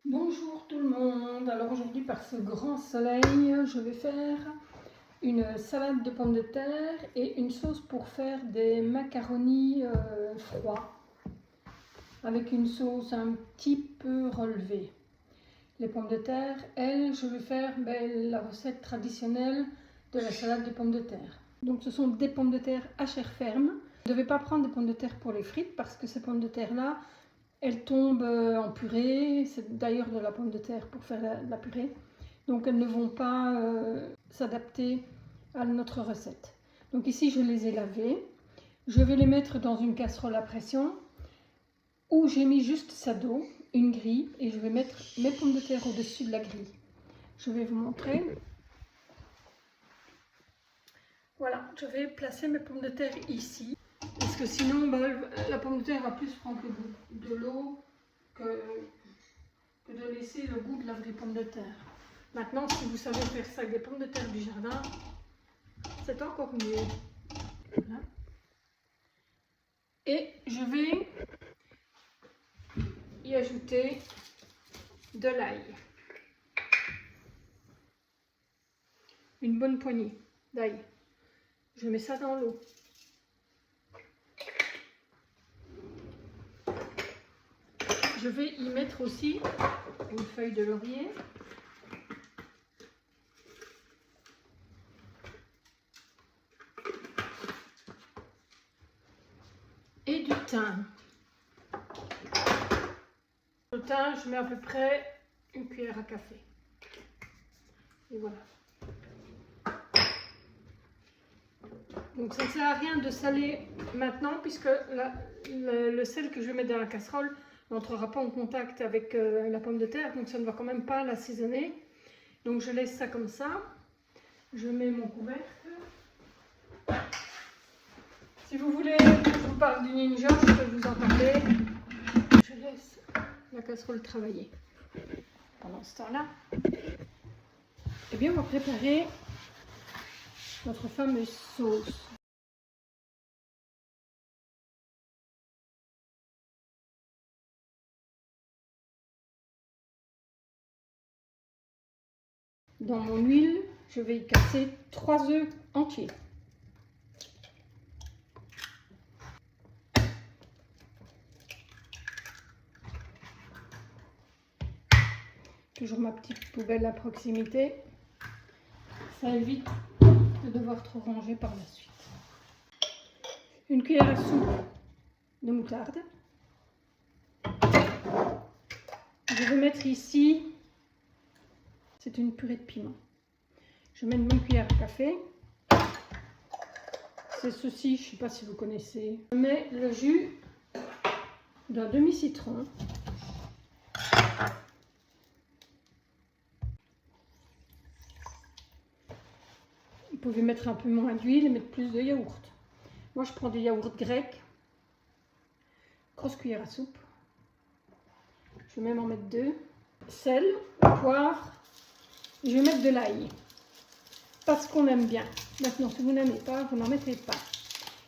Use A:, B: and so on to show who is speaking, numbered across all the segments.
A: Bonjour tout le monde, alors aujourd'hui par ce grand soleil, je vais faire une salade de pommes de terre et une sauce pour faire des macaronis froids avec une sauce un petit peu relevée. Les pommes de terre, elles, je vais faire la recette traditionnelle de la salade de pommes de terre. Donc ce sont des pommes de terre à chair ferme. Vous ne devez pas prendre des pommes de terre pour les frites parce que ces pommes de terre là, elles tombent en purée. C'est d'ailleurs de la pomme de terre pour faire la purée. Donc elles ne vont pas s'adapter à notre recette. Donc ici je les ai lavées. Je vais les mettre dans une casserole à pression où j'ai mis juste ça d'eau, une grille, et je vais mettre mes pommes de terre au-dessus de la grille. Je vais vous montrer. Voilà, je vais placer mes pommes de terre ici, parce que sinon la pomme de terre va plus prendre le goût de l'eau que de laisser le goût de la vraie pomme de terre. Maintenant, si vous savez faire ça avec des pommes de terre du jardin, c'est encore mieux. Voilà. Et je vais y ajouter de l'ail. Une bonne poignée d'ail. Je mets ça dans l'eau. Je vais y mettre aussi une feuille de laurier. Et du thym. Le thym, je mets à peu près une cuillère à café. Et voilà. Donc ça ne sert à rien de saler maintenant puisque le sel que je vais mettre dans la casserole n'entrera pas en contact avec la pomme de terre, donc ça ne va quand même pas l'assaisonner. Donc je laisse ça comme ça. Je mets mon couvercle. Si vous voulez que je vous parle du ninja, je peux vous en parler. Je laisse la casserole travailler. Pendant ce temps-là, eh bien on va préparer notre fameuse sauce. Dans mon huile, je vais y casser 3 œufs entiers. Toujours ma petite poubelle à proximité. Ça évite de devoir trop ranger par la suite. Une cuillère à soupe de moutarde. Je vais mettre ici, c'est une purée de piment. Je mets une bonne cuillère à café. C'est ceci, je ne sais pas si vous connaissez. Je mets le jus d'un demi-citron. Vous pouvez mettre un peu moins d'huile et mettre plus de yaourt. Moi, je prends du yaourt grec. Grosse cuillère à soupe. Je vais même en mettre 2. Sel, poivre. Je vais mettre de l'ail. Parce qu'on aime bien. Maintenant, si vous n'aimez pas, vous n'en mettez pas.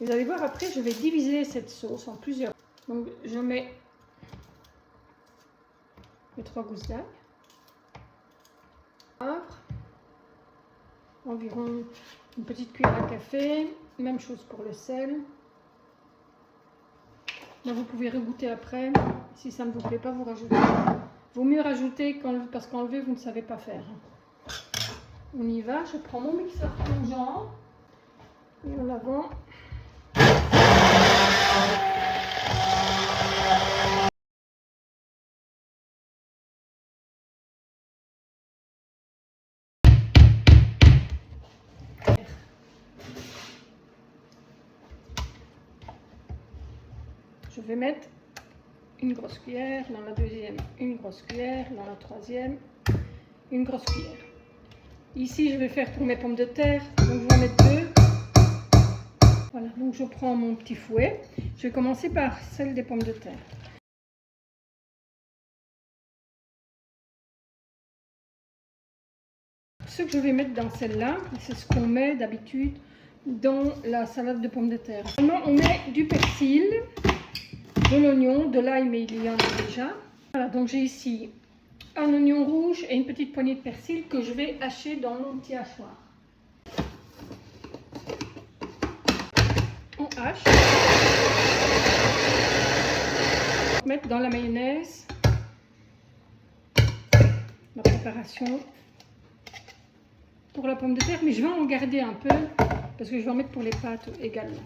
A: Et vous allez voir, après, je vais diviser cette sauce en plusieurs. Donc, je mets les 3 gousses d'ail. Poivre. Environ une petite cuillère à café. Même chose pour le sel. Là, vous pouvez regoûter après. Si ça ne vous plaît pas, vous rajoutez. Vaut mieux rajouter parce qu'enlever, vous ne savez pas faire. On y va. Je prends mon mixeur plongeant et en avant. Je vais mettre une grosse cuillère, dans la deuxième, une grosse cuillère, dans la troisième, une grosse cuillère. Ici, je vais faire pour mes pommes de terre, donc je vais en mettre 2. Voilà, donc je prends mon petit fouet. Je vais commencer par celle des pommes de terre. ce que je vais mettre dans celle-là, c'est ce qu'on met d'habitude dans la salade de pommes de terre. Maintenant, on met du persil, de l'oignon, de l'ail, mais il y en a déjà. Voilà, donc j'ai ici un oignon rouge et une petite poignée de persil que je vais hacher dans mon petit hachoir. On hache. On va mettre dans la mayonnaise ma préparation pour la pomme de terre, mais je vais en garder un peu parce que je vais en mettre pour les pâtes également.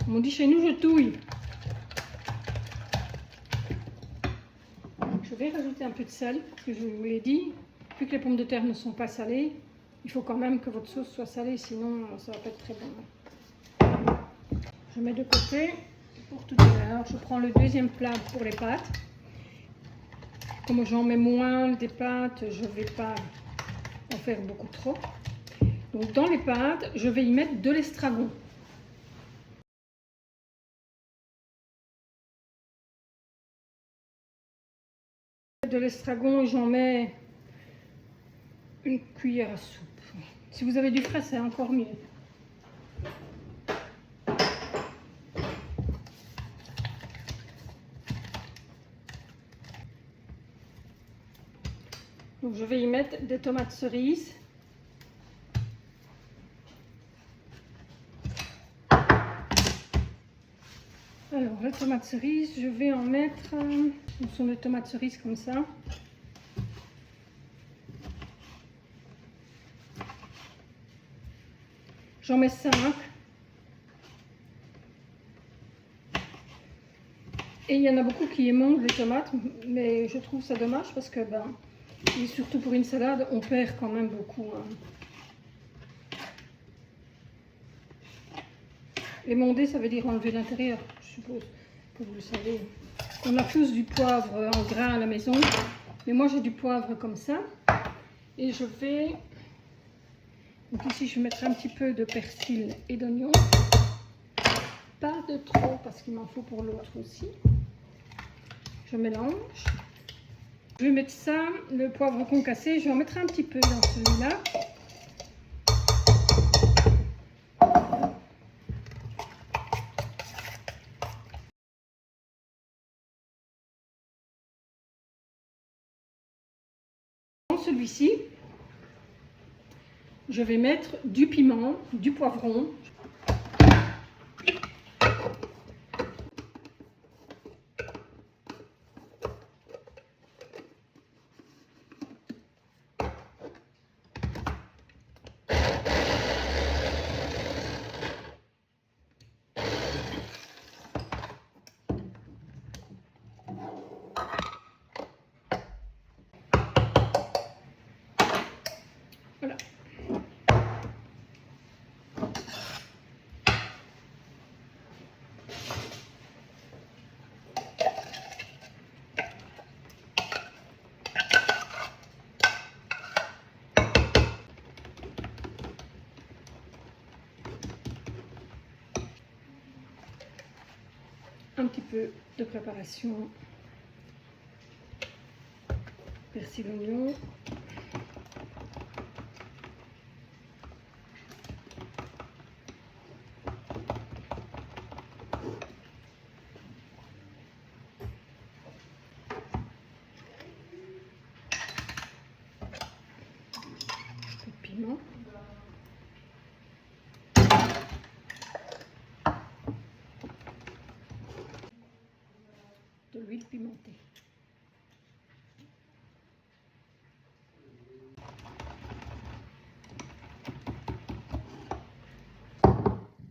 A: On dit chez nous, je touille. Je vais rajouter un peu de sel, parce que je vous l'ai dit, vu que les pommes de terre ne sont pas salées, il faut quand même que votre sauce soit salée, sinon ça va pas être très bon. Je mets de côté pour tout à l'heure. Je prends le deuxième plat pour les pâtes. Comme j'en mets moins des pâtes, je ne vais pas en faire beaucoup trop. Donc dans les pâtes, je vais y mettre de l'estragon. De l'estragon, j'en mets une cuillère à soupe. Si vous avez du frais, c'est encore mieux. Donc je vais y mettre des tomates cerises. Alors les tomates cerises, je vais en mettre, ce sont des tomates cerises comme ça. J'en mets 5. Et il y en a beaucoup qui émondent les tomates, mais je trouve ça dommage parce que, et surtout pour une salade, on perd quand même beaucoup. Émonder, ça veut dire enlever l'intérieur, je suppose que vous le savez. On a tous du poivre en grains à la maison, mais moi j'ai du poivre comme ça. Et je vais, donc ici je vais mettre un petit peu de persil et d'oignon. Pas de trop parce qu'il m'en faut pour l'autre aussi. Je mélange. Je vais mettre ça, le poivre concassé, je vais en mettre un petit peu dans celui-là. Dans celui-ci, je vais mettre du piment, du poivron. Voilà. Un petit peu de préparation. Persil, oignon. Piment. De l'huile pimentée.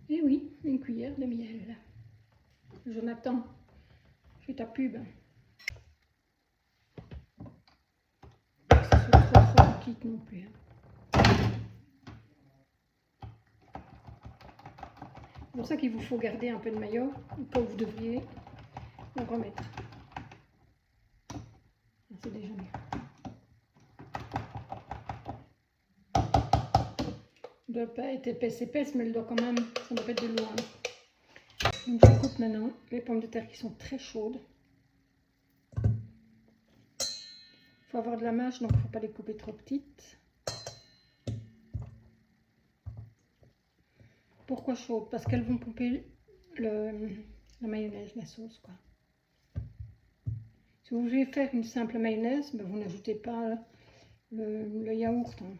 A: Et oui, une cuillère de miel. Jonathan, fais ta pub. Pas que ce soit trop liquide non plus. C'est pour ça qu'il vous faut garder un peu de maillot, quand vous devriez en remettre. C'est déjà mieux. Elle ne doit pas être épaisse, mais elle doit quand même, ça doit pas être de l'eau. Donc je coupe maintenant les pommes de terre qui sont très chaudes. faut avoir de la mâche, donc il ne faut pas les couper trop petites. Pourquoi chaudes? Parce qu'elles vont pomper la mayonnaise, la sauce, quoi. Si vous voulez faire une simple mayonnaise, ben vous n'ajoutez pas le yaourt, hein.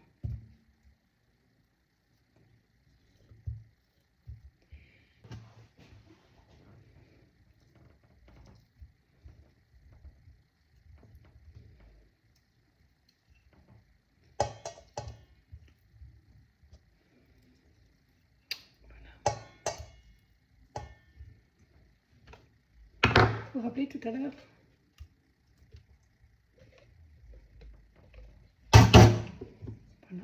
A: Vous vous rappelez tout à l'heure? Voilà.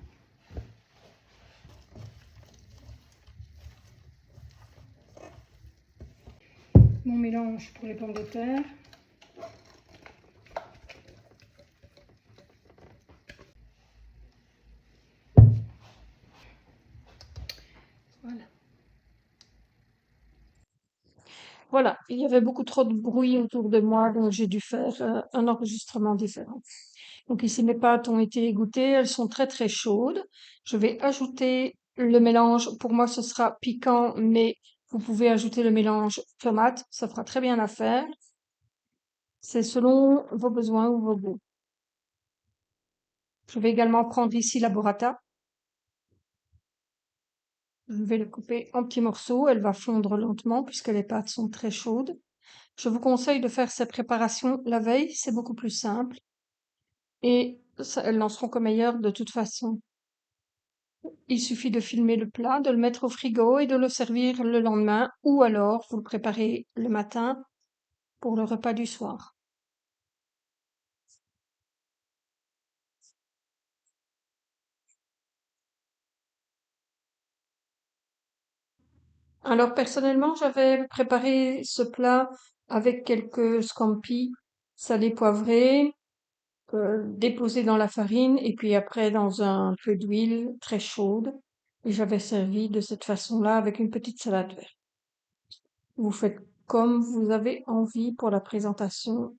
A: Mon mélange pour les pommes de terre. Voilà. Voilà, il y avait beaucoup trop de bruit autour de moi, donc j'ai dû faire un enregistrement différent. Donc ici, mes pâtes ont été égouttées, elles sont très très chaudes. Je vais ajouter le mélange. Pour moi, ce sera piquant, mais vous pouvez ajouter le mélange tomate, ça fera très bien l'affaire. C'est selon vos besoins ou vos goûts. Je vais également prendre ici la burrata. Je vais le couper en petits morceaux. Elle va fondre lentement puisque les pâtes sont très chaudes. Je vous conseille de faire ces préparations la veille, c'est beaucoup plus simple et elles n'en seront que meilleures de toute façon. Il suffit de filmer le plat, de le mettre au frigo et de le servir le lendemain ou alors vous le préparez le matin pour le repas du soir. Alors personnellement, j'avais préparé ce plat avec quelques scampi salés poivrés, déposés dans la farine et puis après dans un peu d'huile très chaude. Et j'avais servi de cette façon-là avec une petite salade verte. Vous faites comme vous avez envie pour la présentation.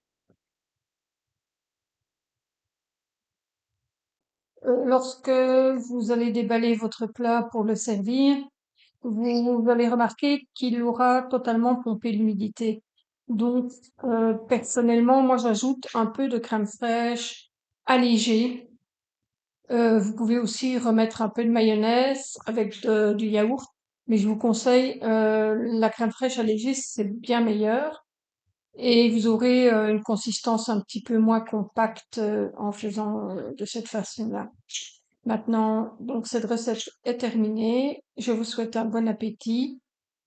A: Lorsque vous allez déballer votre plat pour le servir, vous allez remarquer qu'il aura totalement pompé l'humidité. Donc, personnellement, moi, j'ajoute un peu de crème fraîche allégée. Vous pouvez aussi remettre un peu de mayonnaise avec du yaourt, mais je vous conseille la crème fraîche allégée, c'est bien meilleur. Et vous aurez une consistance un petit peu moins compacte en faisant de cette façon-là. Maintenant, donc cette recette est terminée. Je vous souhaite un bon appétit.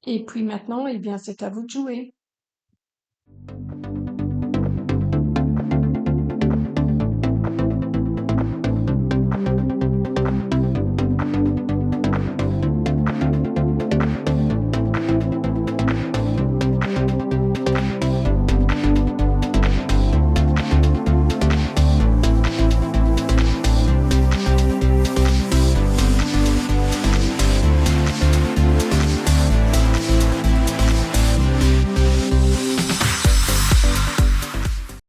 A: Et puis maintenant, eh bien, c'est à vous de jouer.